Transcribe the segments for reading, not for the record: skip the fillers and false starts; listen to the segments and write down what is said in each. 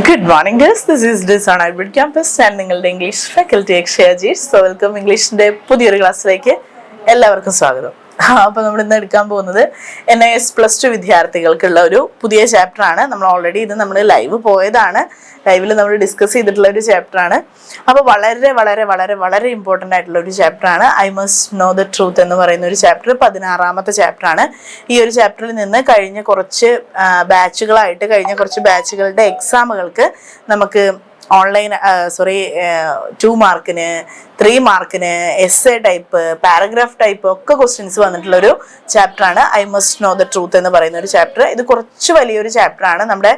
Good morning, guys. This is Disan Albert Campus and നിങ്ങളുടെ English faculty exchange. So welcome ഇംഗ്ലീഷിന്റെ പുതിയൊരു ക്ലാസ്സിലേക്ക് എല്ലാവർക്കും സ്വാഗതം. അപ്പോൾ നമ്മൾ ഇന്ന് എടുക്കാൻ പോകുന്നത് NIS+2 വിദ്യാർത്ഥികൾക്കുള്ള ഒരു പുതിയ ചാപ്റ്റർ ആണ്. നമ്മൾ ഓൾറെഡി ഇത് നമ്മൾ ലൈവ് പോയതാണ്. ലൈവിൽ നമ്മൾ ഡിസ്കസ് ചെയ്തിട്ടുള്ള ഒരു ചാപ്റ്റർ ആണ്. അപ്പോൾ വളരെ വളരെ വളരെ വളരെ ഇമ്പോർട്ടൻ്റ് ആയിട്ടുള്ള ഒരു ചാപ്റ്റർ ആണ്. I must know the truth എന്ന് പറയുന്ന ഒരു ചാപ്റ്റർ 16ാമത്തെ ചാപ്റ്റർ ആണ്. ഈ ഒരു ചാപ്റ്ററിൽ നിന്ന് കഴിഞ്ഞ കുറച്ച് ബാച്ചുകളുടെ എക്സാമുകൾക്ക് നമുക്ക് ഓൺലൈൻ 2 മാർക്കിന് 3 മാർക്കിന് എസ്സേ ടൈപ്പ് പാരഗ്രാഫ് ടൈപ്പ് ഒക്കെ ക്വസ്റ്റ്യൻസ് വന്നിട്ടുള്ളൊരു ചാപ്റ്ററാണ് I must know the truth എന്ന് പറയുന്ന ഒരു ചാപ്റ്റർ. ഇത് കുറച്ച് വലിയൊരു ചാപ്റ്ററാണ്. നമ്മുടെ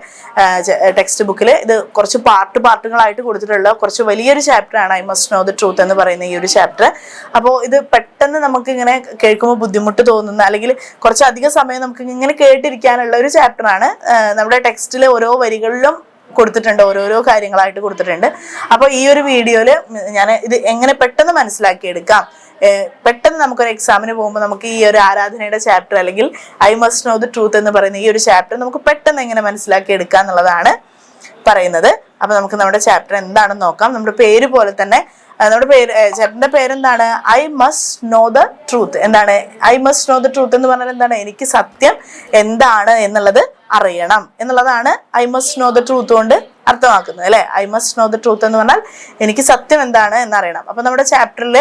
ടെക്സ്റ്റ് ബുക്കിൽ ഇത് കുറച്ച് പാർട്ടുകളായിട്ട് കൊടുത്തിട്ടുള്ള കുറച്ച് വലിയൊരു ചാപ്റ്ററാണ് I must know the truth എന്ന് പറയുന്ന ഈ ഒരു ചാപ്റ്റർ. അപ്പോൾ ഇത് പെട്ടെന്ന് നമുക്ക് ഇങ്ങനെ കേൾക്കുമ്പോൾ ബുദ്ധിമുട്ട് തോന്നുന്ന അല്ലെങ്കിൽ കുറച്ചധികം സമയം നമുക്ക് ഇങ്ങനെ കേട്ടിരിക്കാനുള്ള ഒരു ചാപ്റ്ററാണ്. നമ്മുടെ ടെക്സ്റ്റിൽ ഓരോ വരികളിലും കൊടുത്തിട്ടുണ്ട്, ഓരോരോ കാര്യങ്ങളായിട്ട് കൊടുത്തിട്ടുണ്ട്. അപ്പോൾ ഈ ഒരു വീഡിയോയിൽ ഞാൻ ഇത് എങ്ങനെ പെട്ടെന്ന് മനസ്സിലാക്കിയെടുക്കാം, പെട്ടെന്ന് നമുക്കൊരു എക്സാമിന് പോകുമ്പോൾ നമുക്ക് ഈ ഒരു ആരാധനയുടെ ചാപ്റ്റർ അല്ലെങ്കിൽ I must know the truth എന്ന് പറയുന്ന ഈ ഒരു ചാപ്റ്റർ നമുക്ക് പെട്ടെന്ന് എങ്ങനെ മനസ്സിലാക്കിയെടുക്കാം എന്നുള്ളതാണ് പറയുന്നത്. അപ്പോൾ നമുക്ക് നമ്മുടെ ചാപ്റ്റർ എന്താണെന്ന് നോക്കാം. നമ്മുടെ പേര് പോലെ തന്നെ നമ്മുടെ ചാപ്റ്ററിന്റെ പേരെന്താണ്? I must know the truth. എന്താണ് I must know the truth എന്ന് പറഞ്ഞാൽ എന്താണ്? എനിക്ക് സത്യം എന്താണ് എന്നുള്ളത് അറിയണം എന്നുള്ളതാണ് I must know the truth കൊണ്ട് അർത്ഥമാക്കുന്നത്, അല്ലെ? I must know the truth എന്ന് പറഞ്ഞാൽ എനിക്ക് സത്യം എന്താണ് എന്നറിയണം. അപ്പൊ നമ്മുടെ ചാപ്റ്ററിൽ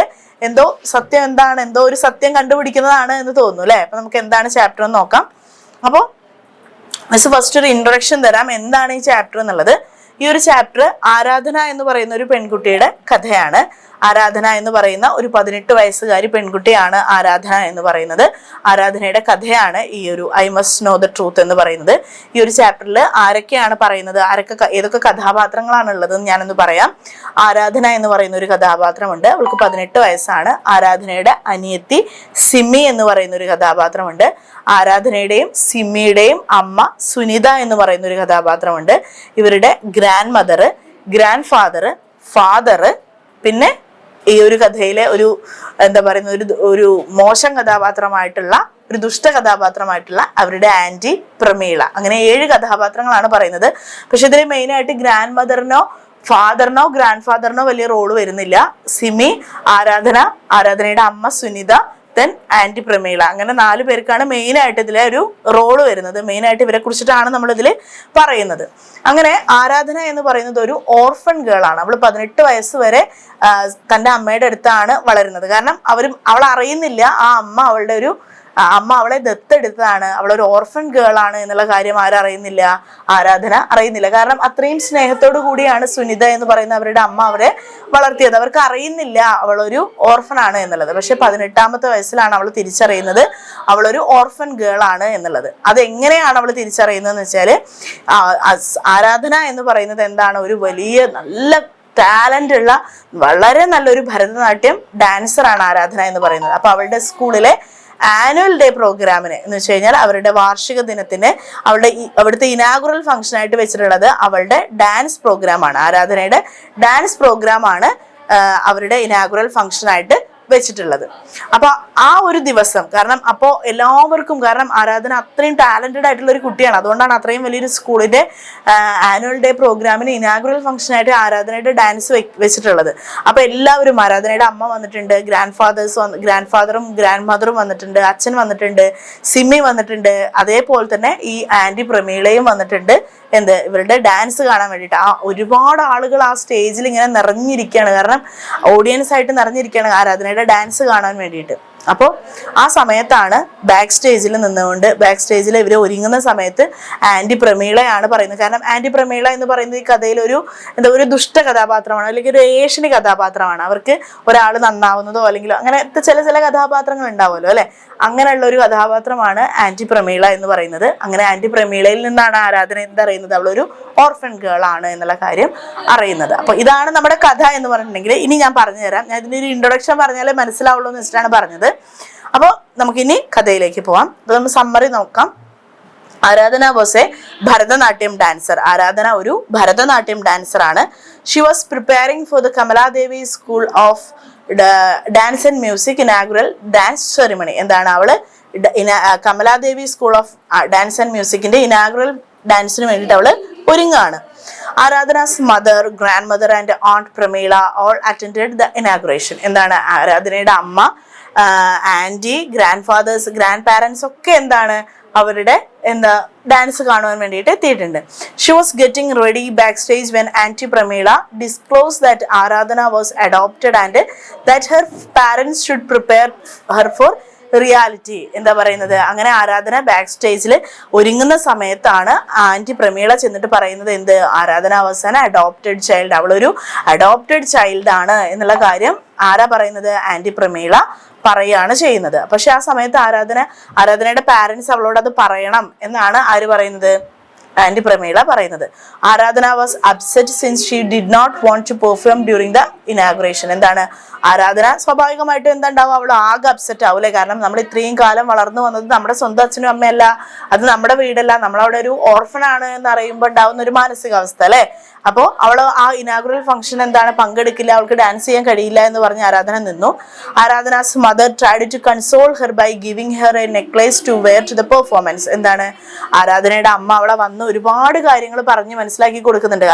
എന്തോ സത്യം എന്താണ്, എന്തോ ഒരു സത്യം കണ്ടുപിടിക്കുന്നതാണ് എന്ന് തോന്നുന്നു, അല്ലെ? അപ്പൊ നമുക്ക് എന്താണ് ചാപ്റ്റർ എന്ന് നോക്കാം. അപ്പോൾ ഫസ്റ്റ് ഒരു ഇൻട്രൊഡക്ഷൻ തരാം, എന്താണ് ഈ ചാപ്റ്റർ എന്നുള്ളത്. ഈ ഒരു ചാപ്റ്റർ ആരാധന എന്ന് പറയുന്ന ഒരു പെൺകുട്ടിയുടെ കഥയാണ്. ആരാധന എന്ന് പറയുന്ന ഒരു 18 വയസ്സുകാരി പെൺകുട്ടിയാണ് ആരാധന എന്ന് പറയുന്നത്. ആരാധനയുടെ കഥയാണ് ഈ ഒരു I must know the truth എന്ന് പറയുന്നത്. ഈ ഒരു ചാപ്റ്ററിൽ ആരൊക്കെയാണ് പറയുന്നത്, ഏതൊക്കെ കഥാപാത്രങ്ങളാണ് ഉള്ളതെന്ന് ഞാനൊന്ന് പറയാം. ആരാധന എന്ന് പറയുന്ന ഒരു കഥാപാത്രമുണ്ട്, അവൾക്ക് 18 വയസ്സാണ്. ആരാധനയുടെ അനിയത്തി സിമി എന്ന് പറയുന്ന ഒരു കഥാപാത്രമുണ്ട്. ആരാധനയുടെയും സിമിയുടെയും അമ്മ സുനിത എന്ന് പറയുന്ന ഒരു കഥാപാത്രമുണ്ട്. ഇവരുടെ ഗ്രാൻഡ് മദർ, ഗ്രാൻഡ് ഫാദർ, പിന്നെ ഈ ഒരു കഥയിലെ ഒരു എന്താ പറയുന്ന ഒരു മോശം കഥാപാത്രമായിട്ടുള്ള ഒരു ദുഷ്ട കഥാപാത്രമായിട്ടുള്ള അവരുടെ ആന്റി പ്രമീള. അങ്ങനെ 7 കഥാപാത്രങ്ങളാണ് പറയുന്നത്. പക്ഷെ ഇതിൽ മെയിനായിട്ട് ഗ്രാൻഡ് മദറിനോ ഫാദറിനോ ഗ്രാൻഡ് ഫാദറിനോ വലിയ റോള് വരുന്നില്ല. സിമി, ആരാധനയുടെ അമ്മ സുനിത, ദെൻ ആന്റി പ്രമീള, അങ്ങനെ 4 പേർക്കാണ് മെയിനായിട്ട് ഇതിലെ ഒരു റോള് വരുന്നത്. മെയിനായിട്ട് ഇവരെ കുറിച്ചിട്ടാണ് നമ്മളിതിൽ പറയുന്നത്. അങ്ങനെ ആരാധന എന്ന് പറയുന്നത് ഒരു ഓർഫൺ ഗേൾ ആണ്. അവൾ 18 വയസ്സ് വരെ തൻ്റെ അമ്മയുടെ അടുത്താണ് വളരുന്നത്. കാരണം അവൾ അറിയുന്നില്ല ആ അമ്മ അവളെ ദത്തെടുത്തതാണ്, അവളൊരു ഓർഫൻ ഗേൾ ആണ് എന്നുള്ള കാര്യം ആരറിയുന്നില്ല, ആരാധന അറിയുന്നില്ല. കാരണം അത്രയും സ്നേഹത്തോടു കൂടിയാണ് സുനിത എന്ന് പറയുന്ന അവരുടെ അമ്മ അവരെ വളർത്തിയത്. അവർക്ക് അറിയുന്നില്ല അവളൊരു ഓർഫൻ ആണ് എന്നുള്ളത്. പക്ഷെ 18ാമത്തെ വയസ്സിലാണ് അവൾ തിരിച്ചറിയുന്നത് അവളൊരു ഓർഫൻ ഗേൾ ആണ് എന്നുള്ളത്. അതെങ്ങനെയാണ് അവൾ തിരിച്ചറിയുന്നതെന്ന് വെച്ചാൽ, ആരാധന എന്ന് പറയുന്നത് എന്താണ്, ഒരു വലിയ നല്ല ടാലന്റ് ഉള്ള വളരെ നല്ലൊരു ഭരതനാട്യം ഡാൻസറാണ് ആരാധന എന്ന് പറയുന്നത്. അപ്പൊ അവളുടെ സ്കൂളിലെ ആനുവൽ ഡേ പ്രോഗ്രാമിന് എന്ന് വെച്ച് കഴിഞ്ഞാൽ അവരുടെ വാർഷിക ദിനത്തിന് അവിടുത്തെ ഇനാഗുറൽ ഫംഗ്ഷൻ ആയിട്ട് വെച്ചിട്ടുള്ളത് അവളുടെ ഡാൻസ് പ്രോഗ്രാമാണ്. ആരാധനയുടെ ഡാൻസ് പ്രോഗ്രാമാണ് അവരുടെ ഇനാഗുറൽ ഫംഗ്ഷൻ ആയിട്ട് വെച്ചിട്ടുള്ളത്. അപ്പൊ ആ ഒരു ദിവസം, കാരണം അപ്പോൾ എല്ലാവർക്കും, കാരണം ആരാധന അത്രയും ടാലന്റഡ് ആയിട്ടുള്ള ഒരു കുട്ടിയാണ്, അതുകൊണ്ടാണ് അത്രയും വലിയൊരു സ്കൂളിന്റെ ആനുവൽ ഡേ പ്രോഗ്രാമിന് ഇനാഗുറൽ ഫംഗ്ഷൻ ആയിട്ട് ആരാധനയുടെ ഡാൻസ് വെച്ചിട്ടുള്ളത്. അപ്പൊ എല്ലാവരും, ആരാധനയുടെ അമ്മ വന്നിട്ടുണ്ട്, ഗ്രാൻഡ് ഫാദറും ഗ്രാൻഡ് മദറും വന്നിട്ടുണ്ട്, അച്ഛൻ വന്നിട്ടുണ്ട്, സിമി വന്നിട്ടുണ്ട്, അതേപോലെ തന്നെ ഈ ആന്റി പ്രമീളയും വന്നിട്ടുണ്ട്. ഇവരുടെ ഡാൻസ് കാണാൻ വേണ്ടിയിട്ട്. ഒരുപാട് ആളുകൾ ആ സ്റ്റേജിൽ ഇങ്ങനെ നിറഞ്ഞിരിക്കുകയാണ്, കാരണം ഓഡിയൻസ് ആയിട്ട് നിറഞ്ഞിരിക്കുകയാണ് ആരാധനയുടെ ഡാൻസ് കാണാൻ വേണ്ടിയിട്ട്. അപ്പോൾ ആ സമയത്താണ് ബാക്ക് സ്റ്റേജിൽ ഇവർ ഒരുങ്ങുന്ന സമയത്ത് ആന്റി പ്രമീളയാണ് പറയുന്നത്. കാരണം ആന്റി പ്രമീള എന്ന് പറയുന്നത് ഈ കഥയിൽ ഒരു ദുഷ്ട കഥാപാത്രമാണ്, അല്ലെങ്കിൽ ഒരു ഏഷണി കഥാപാത്രമാണ്. അവർക്ക് ഒരാൾ നന്നാവുന്നതോ അല്ലെങ്കിൽ അങ്ങനത്തെ ചില കഥാപാത്രങ്ങൾ ഉണ്ടാവുമല്ലോ, അല്ലെ? അങ്ങനെയുള്ള ഒരു കഥാപാത്രമാണ് ആന്റി പ്രമീള എന്ന് പറയുന്നത്. അങ്ങനെ ആന്റി പ്രമീളയിൽ നിന്നാണ് ആരാധന എന്തറിയുന്നത്, അവളൊരു ഓർഫൻ ഗേൾ ആണ് എന്നുള്ള കാര്യം അറിയുന്നത്. അപ്പൊ ഇതാണ് നമ്മുടെ കഥ എന്ന് പറഞ്ഞിട്ടുണ്ടെങ്കിൽ, ഇനി ഞാൻ പറഞ്ഞുതരാം. ഞാൻ ഇതിനൊരു ഇൻട്രൊഡക്ഷൻ പറഞ്ഞാലേ മനസ്സിലാവുള്ളൂ എന്ന് വെച്ചിട്ടാണ് പറഞ്ഞത്. അപ്പോൾ നമുക്കിനി കഥയിലേക്ക് പോവാം. അപ്പൊ നമ്മൾ സമ്മറി നോക്കാം. ആരാധന was A Bharatanatyam dancer. Aradhana ഒരു ഭരതനാട്യം ഡാൻസർ ആണ്. She was preparing for the Kamaladevi school of dance and music inaugural dance ceremony. എന്താണ് അവള് Kamaladevi school of dance and മ്യൂസിക്കിന്റെ ഇനാഗുറൽ ഡാൻസിന് വേണ്ടിയിട്ട് അവള് ഒരുങ്ങാണ്. Aradhana's mother, grandmother and aunt Pramila all attended the inauguration. എന്താണ് ആരാധനയുടെ അമ്മ, aunty, grandfathers, grandparents ഒക്കെ എന്താണ് അവരുടെ ഡാൻസ് കാണുവാൻ വേണ്ടിയിട്ട് എത്തിയിട്ടുണ്ട്. She was getting ready backstage when aunty Pramila disclose that Aradhana was adopted and that her parents should prepare her for reality. എന്താ പറയുന്നത്, അങ്ങനെ ആരാധന ബാക്ക് സ്റ്റേജിൽ ഒരുങ്ങുന്ന സമയത്താണ് ആൻറ്റി പ്രമീള ചെന്നിട്ട് പറയുന്നത് എന്ത്, ആരാധന അവസാനം അഡോപ്റ്റഡ് ചൈൽഡ്, അവളൊരു അഡോപ്റ്റഡ് ചൈൽഡ് ആണ് എന്നുള്ള കാര്യം ആരാ പറയുന്നത്, ആൻറ്റി പ്രമീള പറയാണ് ചെയ്യുന്നത്. പക്ഷെ ആ സമയത്ത് ആരാധനയുടെ പാരൻസ് അവളോട് അത് പറയണം എന്നാണ് ആര് പറയുന്നത്, ആൻറ്റി പ്രമീള പറയുന്നത്. Aradhana was upset since she did not want to perform during the inauguration. എന്താണ് ആരാധന സ്വാഭാവികമായിട്ടും എന്താണ്ടാവും, അവൾ ആകെ അപ്സെറ്റ് ആവൂലേ, കാരണം നമ്മൾ ഇത്രയും കാലം വളർന്നു വന്നത് നമ്മുടെ സ്വന്തം അച്ഛനും അമ്മയല്ല, അത് നമ്മുടെ വീടല്ല, നമ്മളവിടെ ഒരു ഓർഫനാണ് എന്ന് അറിയുമ്പോൾ ഉണ്ടാവുന്ന ഒരു മാനസികാവസ്ഥ അല്ലേ. അപ്പോൾ അവൾ ആ ഇനാഗുറൽ ഫംഗ്ഷൻ എന്താണ് പങ്കെടുക്കില്ല, അവൾക്ക് ഡാൻസ് ചെയ്യാൻ കഴിയില്ല എന്ന് പറഞ്ഞ് ആരാധന നിന്നു. Aradhana's mother tried to console her by giving her a necklace to wear to the performance. എന്താണ് ആരാധനയുടെ അമ്മ അവളെ വന്ന് ഒരുപാട് കാര്യങ്ങൾ പറഞ്ഞ് മനസ്സിലാക്കി കൊടുക്കുന്നുണ്ട്.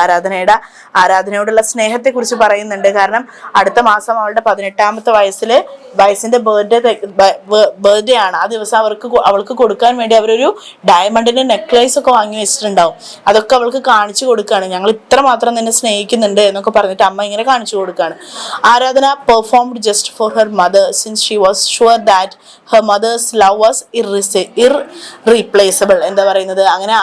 ആരാധനയോടുള്ള സ്നേഹത്തെ കുറിച്ച് പറയുന്നുണ്ട്. കാരണം അടുത്ത മാസം അവളുടെ 18ാമത്തെ വയസ്സിന്റെ ബർത്ത്ഡേ ആണ്. ആ ദിവസം അവൾക്ക് കൊടുക്കാൻ വേണ്ടി അവരൊരു ഡയമണ്ടിന്റെ നെക്ലേസ് ഒക്കെ വാങ്ങി വെച്ചിട്ടുണ്ടാവും. അതൊക്കെ അവൾക്ക് കാണിച്ചു കൊടുക്കുകയാണ്. ഞങ്ങൾ ഇത്രമാത്രം നിന്നെ സ്നേഹിക്കുന്നുണ്ട് എന്നൊക്കെ പറഞ്ഞിട്ട് അമ്മ ഇങ്ങനെ കാണിച്ചു കൊടുക്കുകയാണ്. Aradhana performed just for her mother since she was sure that her mother's love was irreplaceable. എന്താ പറയുന്നത്, അങ്ങനെ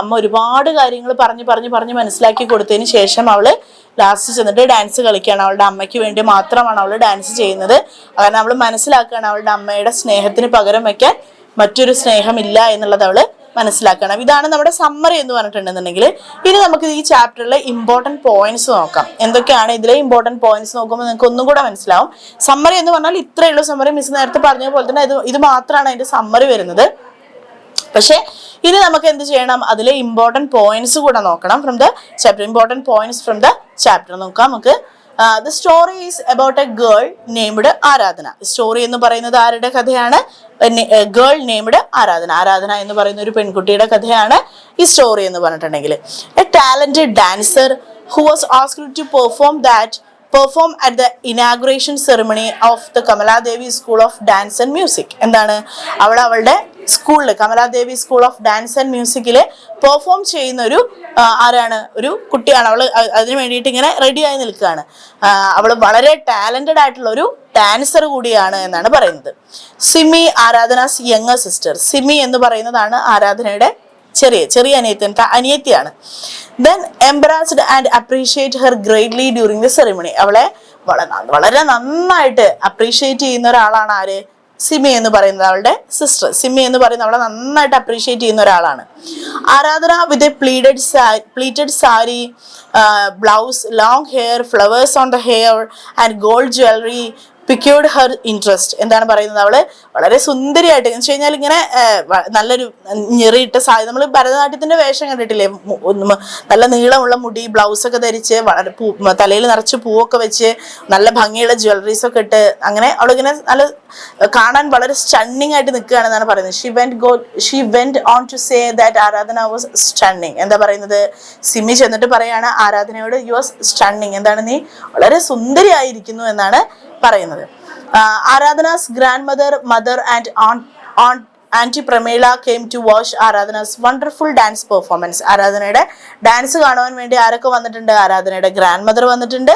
അമ്മ ഒരുപാട് കാര്യങ്ങൾ പറഞ്ഞ് മനസ്സിലാക്കി കൊടുത്തതിന് ശേഷം അവള് ലാസ്റ്റ് ചെന്നിട്ട് ഡാൻസ് കളിക്കുകയാണ്. അവളുടെ അമ്മയ്ക്ക് വേണ്ടി മാത്രമാണ് അവൾ ഡാൻസ് ചെയ്യുന്നത്. കാരണം അവൾ മനസ്സിലാക്കുകയാണ് അവളുടെ അമ്മയുടെ സ്നേഹത്തിന് പകരം വയ്ക്കാൻ മറ്റൊരു സ്നേഹമില്ല എന്നുള്ളത് അവള് മനസ്സിലാക്കണം. ഇതാണ് നമ്മുടെ സമ്മറി എന്ന് പറഞ്ഞിട്ടുണ്ടെന്നുണ്ടെങ്കിൽ. ഇനി നമുക്ക് ഈ ചാപ്റ്ററിലെ ഇമ്പോർട്ടൻറ്റ് പോയിന്റ്സ് നോക്കാം. എന്തൊക്കെയാണ് ഇതിലെ ഇമ്പോർട്ടൻറ്റ് പോയിന്റ്സ് നോക്കുമ്പോൾ നിങ്ങൾക്ക് ഒന്നും കൂടെ മനസ്സിലാവും. സമ്മറി എന്ന് പറഞ്ഞാൽ ഇത്രയേ ഉള്ളൂ. സമ്മറി മിസ് നേരത്തെ പറഞ്ഞ പോലെ തന്നെ ഇത് മാത്രമാണ് അതിന്റെ സമ്മറി വരുന്നത്. പക്ഷെ ഇനി നമുക്ക് എന്ത് ചെയ്യണം, അതിലെ ഇമ്പോർട്ടൻറ്റ് പോയിന്റ്സ് കൂടെ നോക്കണം. From the chapter, important points from the chapter നോക്കാം നമുക്ക്. The story is about A girl named ആരാധന. സ്റ്റോറി എന്ന് പറയുന്നത് ആരുടെ കഥയാണ്, ഗേൾ നെയ്മഡ് ആരാധന. ആരാധന എന്ന് പറയുന്ന ഒരു പെൺകുട്ടിയുടെ കഥയാണ് ഈ സ്റ്റോറി എന്ന് പറഞ്ഞിട്ടുണ്ടെങ്കിൽ. A talented dancer who was asked to perform at the inauguration ceremony of the Kamaladevi School of Dance and Music. എന്താണ് അവളുടെ സ്കൂളിൽ, Kamaladevi school of dance and മ്യൂസിക്കിൽ പെർഫോം ചെയ്യുന്ന ഒരു കുട്ടിയാണ്. അവൾ അതിന് വേണ്ടിയിട്ട് ഇങ്ങനെ റെഡിയായി നിൽക്കുകയാണ്. അവൾ വളരെ ടാലന്റഡ് ആയിട്ടുള്ള ഒരു ഡാൻസർ കൂടിയാണ് എന്നാണ് പറയുന്നത്. Simi, Aradhana's younger sister. സിമി എന്ന് പറയുന്നതാണ് ആരാധനയുടെ ചെറിയ അനിയത്തിയാണ്. Then embraced and appreciate her greatly during the ceremony. അവളെ വളരെ നന്നായിട്ട് അപ്രീഷിയേറ്റ് ചെയ്യുന്ന ഒരാളാണ് ആര്, സിമി എന്ന് പറയുന്നത്, അവളുടെ സിസ്റ്റർ. സിമി എന്ന് പറയുന്നത് അവളെ നന്നായിട്ട് അപ്രീഷിയേറ്റ് ചെയ്യുന്ന ഒരാളാണ്. Aradhana with a pleated sari, blouse, long hair, flowers on the hair and gold jewellery piqued her interest. എന്താണ് പറയുന്നത്, അവള് വളരെ സുന്ദരിയായിട്ട് എന്ന് വെച്ച് കഴിഞ്ഞാൽ ഇങ്ങനെ നല്ലൊരു ഞെറിയിട്ട സാരി, നമ്മൾ ഭരതനാട്യത്തിന്റെ വേഷം കണ്ടിട്ടില്ലേ, നല്ല നീളമുള്ള മുടി, ബ്ലൗസ് ഒക്കെ ധരിച്ച്, വളരെ തലയിൽ നിറച്ച് പൂവൊക്കെ വെച്ച്, നല്ല ഭംഗിയുള്ള ജ്വല്ലറീസ് ഒക്കെ ഇട്ട്, അങ്ങനെ അവളിങ്ങനെ നല്ല കാണാൻ വളരെ സ്റ്റണ്ണിങ് ആയിട്ട് നിൽക്കുകയാണെന്നാണ് പറയുന്നത്. She went on to say that Aradhana was stunning. എന്താ പറയുന്നത്, സിമി ചെന്നിട്ട് പറയാണ് ആരാധനയോട്, യു വാസ് സ്റ്റണ്ണിങ്, എന്താണ് നീ വളരെ സുന്ദരിയായിരിക്കുന്നു എന്നാണ് പറയുന്നത്. Aradhana's grandmother and aunty Pramila came to watch Aradhana's wonderful dance performance. ആരാധനയുടെ ഡാൻസ് കാണുവാൻ വേണ്ടി ആരൊക്കെ വന്നിട്ടുണ്ട്, ആരാധനയുടെ ഗ്രാൻഡ് മദർ വന്നിട്ടുണ്ട്,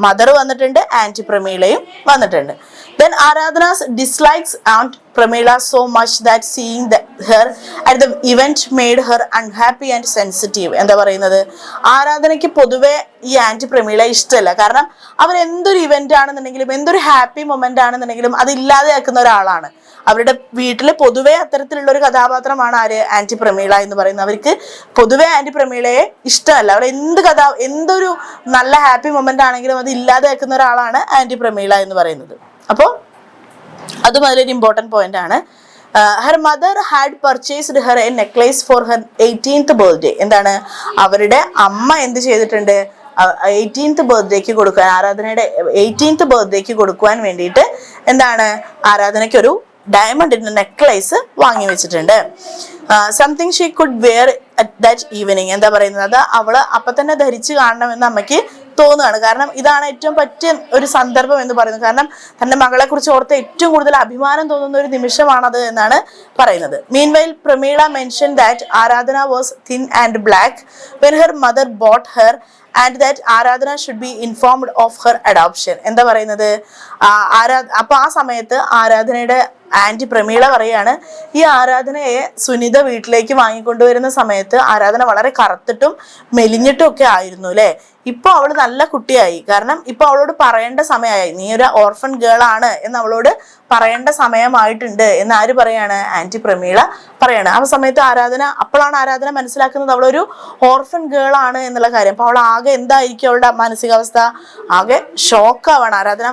മദർ വന്നിട്ടുണ്ട്, ആൻറ്റി പ്രമീളയും വന്നിട്ടുണ്ട്. Then Aradhana's dislikes Aunt Pramila so much that seeing her at the event made her unhappy and sensitive. എന്താ പറയുന്നത്, ആരാധനയ്ക്ക് പൊതുവെ ഈ ആൻറ്റി പ്രമീള ഇഷ്ടമല്ല. കാരണം അവർ എന്തൊരു ഇവന്റ് ആണെന്നുണ്ടെങ്കിലും, എന്തൊരു ഹാപ്പി മൊമെന്റ് ആണെന്നുണ്ടെങ്കിലും അത് ഇല്ലാതെയാക്കുന്ന ഒരാളാണ്. അവരുടെ വീട്ടിൽ പൊതുവെ അത്തരത്തിലുള്ള ഒരു കഥാപാത്രമാണ് ആര്, ആൻറ്റി പ്രമീള എന്ന് പറയുന്നത്. അവർക്ക് പൊതുവെ ആൻറ്റി പ്രമീളയെ ഇഷ്ടമല്ല. അവർ എന്തൊരു നല്ല ഹാപ്പി മൊമെന്റ് ആണെങ്കിലും അത് ഇല്ലാതെയാക്കുന്ന ഒരാളാണ് ആൻറ്റി പ്രമീള എന്ന് പറയുന്നത്. അപ്പോൾ അതും അതിലൊരു ഇമ്പോർട്ടൻറ്റ് പോയിന്റ് ആണ്. Her mother had purchased her a necklace for her 18th birthday. എന്താണ് അവരുടെ അമ്മ എന്ത് ചെയ്തിട്ടുണ്ട്, 18th ബർത്ത്ഡേക്ക് കൊടുക്കാൻ, ആരാധനയുടെ 18th ബർത്ത്ഡേക്ക് കൊടുക്കുവാൻ വേണ്ടിയിട്ട് എന്താണ് ആരാധനയ്ക്കൊരു ഡയമണ്ടിന്റെ നെക്ലേസ് വാങ്ങി വെച്ചിട്ടുണ്ട്. Something she could wear at that evening. എന്താ പറയുന്നത്, അവള് അപ്പൊ തന്നെ ധരിച്ചു കാണണമെന്ന് അമ്മയ്ക്ക് തോന്നുകയാണ്. കാരണം ഇതാണ് ഏറ്റവും പറ്റിയ ഒരു സന്ദർഭം എന്ന് പറയുന്നത്. കാരണം തന്റെ മകളെ കുറിച്ച് ഓർത്ത് ഏറ്റവും കൂടുതൽ അഭിമാനം തോന്നുന്ന ഒരു നിമിഷമാണത് എന്നാണ് പറയുന്നത്. Meanwhile Pramila mention that Aradhana was thin and black when her mother bought her and that Aradhana should be informed of her adoption. എന്താ പറയുന്നത്, അപ്പൊ ആ സമയത്ത് ആരാധനയുടെ ആന്റി പ്രമീള പറയാണ്, ഈ ആരാധനയെ സുനിത വീട്ടിലേക്ക് വാങ്ങിക്കൊണ്ടുവരുന്ന സമയത്ത് ആരാധന വളരെ കറുത്തിട്ടും മെലിഞ്ഞിട്ടും ഒക്കെ ആയിരുന്നു അല്ലെ. ഇപ്പൊ അവള് നല്ല കുട്ടിയായി. കാരണം ഇപ്പൊ അവളോട് പറയേണ്ട സമയമായി, നീ ഒരു ഓർഫൻ ഗേൾ ആണ് എന്ന് അവളോട് പറയേണ്ട സമയമായിട്ടുണ്ട് എന്ന് ആര് പറയാണ്, ആന്റി പ്രമീള പറയാണ്. ആ സമയത്ത് അപ്പോഴാണ് ആരാധന മനസ്സിലാക്കുന്നത് അവളൊരു ഓർഫൻ ഗേൾ ആണ് എന്നുള്ള കാര്യം. അപ്പൊ അവൾ ആകെ എന്തായിരിക്കും അവളുടെ മാനസികാവസ്ഥ, ആകെ ഷോക്കാവാണ്. ആരാധന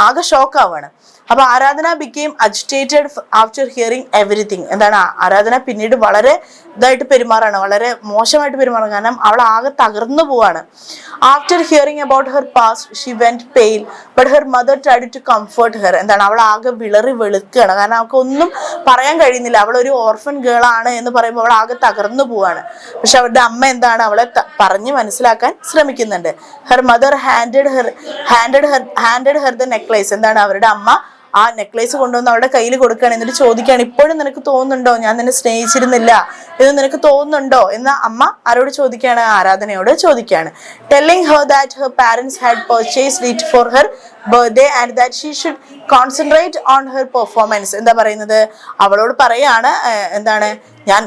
ആകെ ഷോക്കാവാണ്. അപ്പൊ ആരാധന became agitated after hearing everything. എന്താണ്, ആരാധന പിന്നീട് വളരെ ഇതായിട്ട് പെരുമാറാണ്, വളരെ മോശമായിട്ട് പെരുമാറാണ്. കാരണം അവൾ ആകെ തകർന്നു പോവാണ്. After hearing about her past she went pale but her mother tried to comfort her. എന്താണ്, അവൾ ആകെ വെളുക്കുകയാണ്. കാരണം അവൾക്ക് ഒന്നും പറയാൻ കഴിയുന്നില്ല. അവൾ ഒരു ഓർഫൻ ഗേൾ ആണ് എന്ന് പറയുമ്പോൾ അവൾ ആകെ തകർന്നു പോവാണ്. പക്ഷെ അവരുടെ അമ്മ എന്താണ്, അവളെ പറഞ്ഞ് മനസ്സിലാക്കാൻ ശ്രമിക്കുന്നുണ്ട്. Her mother handed her the necklace. എന്താണ്, അവരുടെ അമ്മ ആ നെക്ലേസ് കൊണ്ടുവന്ന് അവളുടെ കയ്യിൽ കൊടുക്കുകയാണ്. എന്നിട്ട് ചോദിക്കുകയാണ്, ഇപ്പോഴും നിനക്ക് തോന്നുന്നുണ്ടോ ഞാൻ നിന്നെ സ്നേഹിച്ചിരുന്നില്ല എന്ന് നിനക്ക് തോന്നുന്നുണ്ടോ എന്ന് അമ്മ ആരോട് ചോദിക്കുകയാണ്, ആരാധനയോട് ചോദിക്കുകയാണ്. Telling her that her parents had purchased it for her birthday and that she should concentrate on her performance. എന്താ പറയുന്നത്, അവളോട് പറയാണ്, എന്താണ്,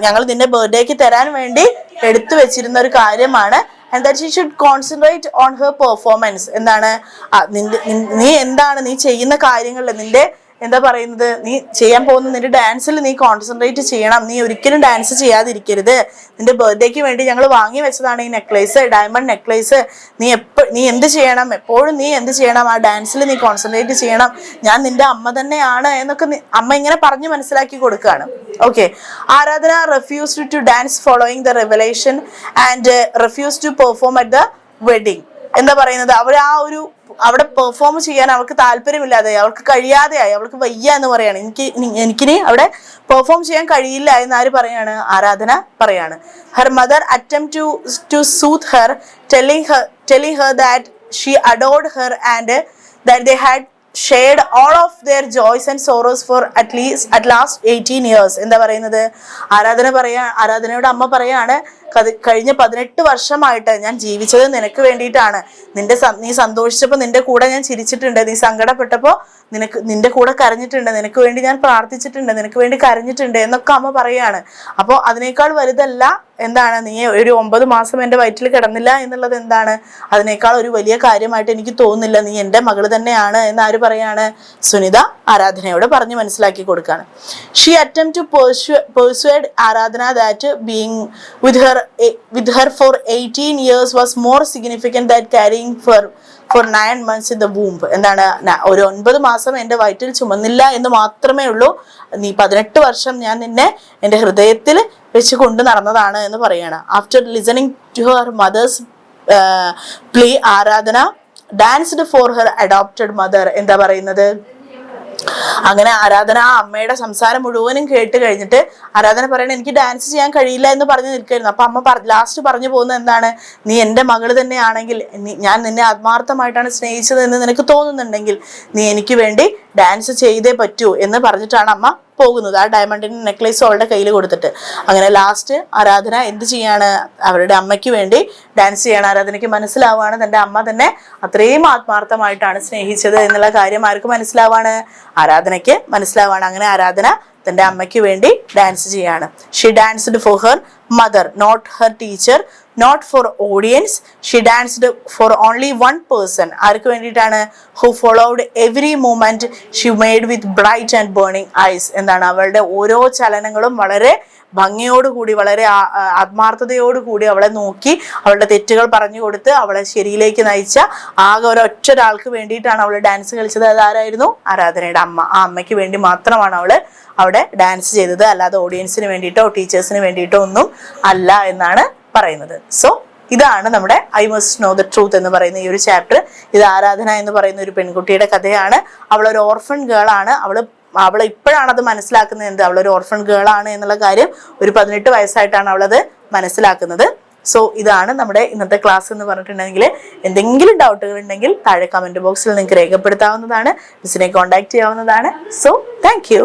ഞങ്ങൾ നിന്റെ ബർത്ത്ഡേക്ക് തരാൻ വേണ്ടി എടുത്തു വെച്ചിരുന്ന ഒരു കാര്യമാണ്. And that she should concentrate on her performance. എന്താണ്, നീ ചെയ്യുന്ന കാര്യങ്ങളിൽ നിന്റെ എന്താ പറയുന്നത്, നീ ചെയ്യാൻ പോകുന്ന നിന്റെ ഡാൻസിൽ നീ കോൺസെൻട്രേറ്റ് ചെയ്യണം. നീ ഒരിക്കലും ഡാൻസ് ചെയ്യാതിരിക്കരുത്. നിന്റെ ബർത്ത്ഡേക്ക് വേണ്ടി ഞങ്ങൾ വാങ്ങി വെച്ചതാണ് ഈ നെക്ലേസ്, ഡയമണ്ട് നെക്ലേസ്. നീ എന്ത് ചെയ്യണം, എപ്പോഴും നീ എന്ത് ചെയ്യണം, ആ ഡാൻസിൽ നീ കോൺസെൻട്രേറ്റ് ചെയ്യണം. ഞാൻ നിന്റെ അമ്മ തന്നെയാണ് എന്നൊക്കെ അമ്മ ഇങ്ങനെ പറഞ്ഞു മനസ്സിലാക്കി കൊടുക്കുകയാണ്. ഓക്കെ. ആരാധന refused to dance following the revelation and refused to perform at the wedding. എന്താ പറയുന്നത്, അവിടെ പെർഫോം ചെയ്യാൻ അവൾക്ക് താല്പര്യമില്ലാതെ, അവൾക്ക് കഴിയാതെയായി, അവൾക്ക് വയ്യ എന്ന് പറയാണ്. എനിക്കിനി അവിടെ പെർഫോം ചെയ്യാൻ കഴിയില്ല എന്ന് ആര് പറയാണ്, ആരാധന പറയാണ്. Her mother attempt to soothe her, telling her that she adored her and that they had shared all of their joys and sorrows for at last 18 years. എന്താ പറയുന്നത്, ആരാധനയോട് അമ്മ പറയാണ്, കഴിഞ്ഞ 18 വർഷമായിട്ട് ഞാൻ ജീവിച്ചത് നിനക്ക് വേണ്ടിയിട്ടാണ്. നീ സന്തോഷിച്ചപ്പോൾ നിന്റെ കൂടെ ഞാൻ ചിരിച്ചിട്ടുണ്ട്, നീ സങ്കടപ്പെട്ടപ്പോൾ നിന്റെ കൂടെ കരഞ്ഞിട്ടുണ്ട്, നിനക്ക് വേണ്ടി ഞാൻ പ്രാർത്ഥിച്ചിട്ടുണ്ട്, നിനക്ക് വേണ്ടി കരഞ്ഞിട്ടുണ്ട് എന്നൊക്കെ അമ്മ പറയാണ്. അപ്പോൾ അതിനേക്കാൾ വലുതല്ല എന്താണ്, നീ ഒരു 9 മാസം എൻ്റെ വയറ്റിൽ കിടന്നില്ല എന്നുള്ളത് എന്താണ്, അതിനേക്കാൾ ഒരു വലിയ കാര്യമായിട്ട് എനിക്ക് തോന്നുന്നില്ല. നീ എൻ്റെ മകള് തന്നെയാണ് എന്ന് ആര് പറയാണ്, സുനിത ആരാധനയോട് പറഞ്ഞു മനസ്സിലാക്കി കൊടുക്കുകയാണ്. ഷീ അറ്റംപ്റ്റ് ടു persuade ആരാധന that being with her for 18 years was more significant than carrying for 9 months in the womb. എന്താണ്, ഒരു 9 മാസം എൻ്റെ വയറ്റിൽ ചുമന്നില്ല എന്ന് മാത്രമേ ഉള്ളൂ, നീ 18 വർഷം ഞാൻ നിന്നെ എൻ്റെ ഹൃദയത്തിൽ വെച്ച് കൊണ്ടു നടന്നതാണ് എന്ന് പറയാണ്. After listening to her mother's plea, Aradhana danced for her adopted mother. എന്താ പറയുന്നത്, അങ്ങനെ ആരാധന ആ അമ്മയുടെ സംസാരം മുഴുവനും കേട്ട് കഴിഞ്ഞിട്ട് ആരാധന പറയണ, എനിക്ക് ഡാൻസ് ചെയ്യാൻ കഴിയില്ല എന്ന് പറഞ്ഞു നിൽക്കായിരുന്നു. അപ്പൊ അമ്മ ലാസ്റ്റ് പറഞ്ഞു പോകുന്നത് എന്താണ്, നീ എൻ്റെ മകള് തന്നെയാണെങ്കിൽ, ഞാൻ നിന്നെ ആത്മാർത്ഥമായിട്ടാണ് സ്നേഹിച്ചത് എന്ന് നിനക്ക് തോന്നുന്നുണ്ടെങ്കിൽ നീ എനിക്ക് വേണ്ടി ഡാൻസ് ചെയ്തേ പറ്റൂ എന്ന് പറഞ്ഞിട്ടാണ് അമ്മ പോകുന്നത്, ആ ഡയമണ്ടിന്റെ നെക്ലേസ് അവളുടെ കയ്യിൽ കൊടുത്തിട്ട്. അങ്ങനെ ലാസ്റ്റ് ആരാധന എന്ത് ചെയ്യാണ്, അവരുടെ അമ്മയ്ക്ക് വേണ്ടി ഡാൻസ് ചെയ്യാണ്. ആരാധനയ്ക്ക് മനസ്സിലാവാണ് തൻ്റെ അമ്മ തന്നെ അത്രയും ആത്മാർത്ഥമായിട്ടാണ് സ്നേഹിച്ചത് എന്നുള്ള കാര്യം ആർക്ക് മനസ്സിലാവാണ്, ആരാധനയ്ക്ക് മനസ്സിലാവാണ്. അങ്ങനെ ആരാധന തൻ്റെ അമ്മയ്ക്ക് വേണ്ടി ഡാൻസ് ചെയ്യാണ്. She danced for her mother, not her teacher, not for audience. She danced for only one person. ആർക്ക് വേണ്ടിയിട്ടാണ്, who followed every moment she made with bright and burning eyes. എന്താണ്, അവളുടെ ഓരോ ചലനങ്ങളും വളരെ ഭംഗിയോടുകൂടി, വളരെ ആത്മാർത്ഥതയോടുകൂടി അവളെ നോക്കി അവളുടെ തെറ്റുകൾ പറഞ്ഞു കൊടുത്ത് അവളെ ശരിയിലേക്ക് നയിച്ച ആകെ ഒരൊറ്റൊരാൾക്ക് വേണ്ടിയിട്ടാണ് അവൾ ഡാൻസ് കളിച്ചത്. അതാരായിരുന്നു, ആരാധനയുടെ അമ്മ. ആ അമ്മയ്ക്ക് വേണ്ടി മാത്രമാണ് അവള് അവിടെ ഡാൻസ് ചെയ്തത്, അല്ലാതെ ഓഡിയൻസിന് വേണ്ടിയിട്ടോ ടീച്ചേഴ്സിന് വേണ്ടിയിട്ടോ ഒന്നും അല്ല എന്നാണ് പറയുന്നത്. സോ ഇതാണ് നമ്മുടെ I must know the truth എന്ന് പറയുന്ന ഈ ഒരു ചാപ്റ്റർ. ഇത് ആരാധന എന്ന് പറയുന്ന ഒരു പെൺകുട്ടിയുടെ കഥയാണ്. അവളൊരു ഓർഫൺ ഗേൾ ആണ്. അവള് അവൾ ഇപ്പോഴാണ് അത് മനസ്സിലാക്കുന്നത്, എന്ത് അവളൊരു ഓർഫൺ ഗേൾ ആണ് എന്നുള്ള കാര്യം ഒരു 18 വയസ്സായിട്ടാണ് അവളത് മനസ്സിലാക്കുന്നത്. സോ ഇതാണ് നമ്മുടെ ഇന്നത്തെ ക്ലാസ് എന്ന് പറഞ്ഞിട്ടുണ്ടെങ്കിൽ എന്തെങ്കിലും ഡൗട്ടുകൾ ഉണ്ടെങ്കിൽ താഴെ കമന്റ് ബോക്സിൽ നിങ്ങൾക്ക് രേഖപ്പെടുത്താവുന്നതാണ്, മിസ്സിനെ കോൺടാക്ട് ചെയ്യാവുന്നതാണ്. So thank you.